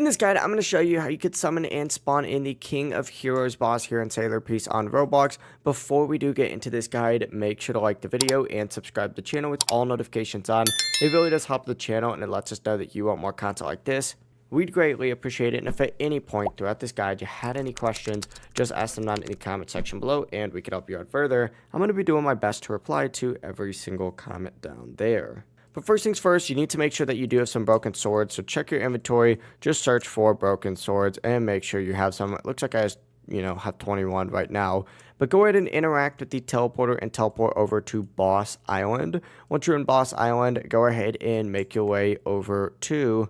this guide, I'm going to show you how you could summon and spawn in the King of Heroes boss here in Sailor Peace on Roblox. Before we do get into this guide, make sure to like the video and subscribe to the channel with all notifications on. It really does help the channel and it lets us know that you want more content like this. We'd greatly appreciate it, and if at any point throughout this guide you had any questions, just ask them down in the comment section below and we can help you out further. I'm going to be doing my best to reply to every single comment down there. But first things first, you need to make sure that you do have some broken swords. So check your inventory, just search for broken swords and make sure you have some. It looks like I just, have 21 right now. But go ahead and interact with the teleporter and teleport over to Boss Island. Once you're in Boss Island, go ahead and make your way over to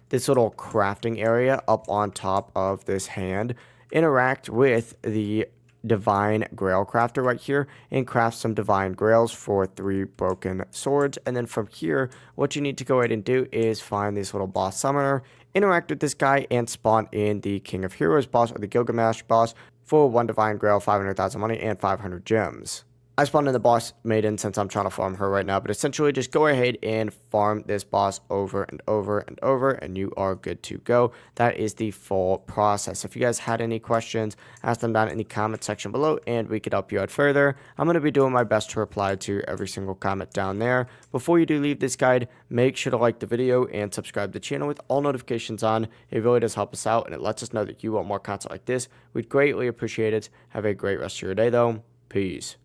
this little crafting area up on top of this hand. Interact with the Divine Grail crafter right here and craft some Divine Grails for 3 broken swords. And then from here, what you need to go ahead and do is find this little boss summoner, interact with this guy, and spawn in the King of Heroes boss or the Gilgamesh boss for 1 Divine Grail, 500,000 money, and 500 gems. I spawned in the boss maiden since I'm trying to farm her right now, but essentially just go ahead and farm this boss over and over and over, and you are good to go. That is the full process. If you guys had any questions, ask them down in the comment section below, and we could help you out further. I'm going to be doing my best to reply to every single comment down there. Before you do leave this guide, make sure to like the video and subscribe to the channel with all notifications on. It really does help us out, and it lets us know that you want more content like this. We'd greatly appreciate it. Have a great rest of your day, though. Peace.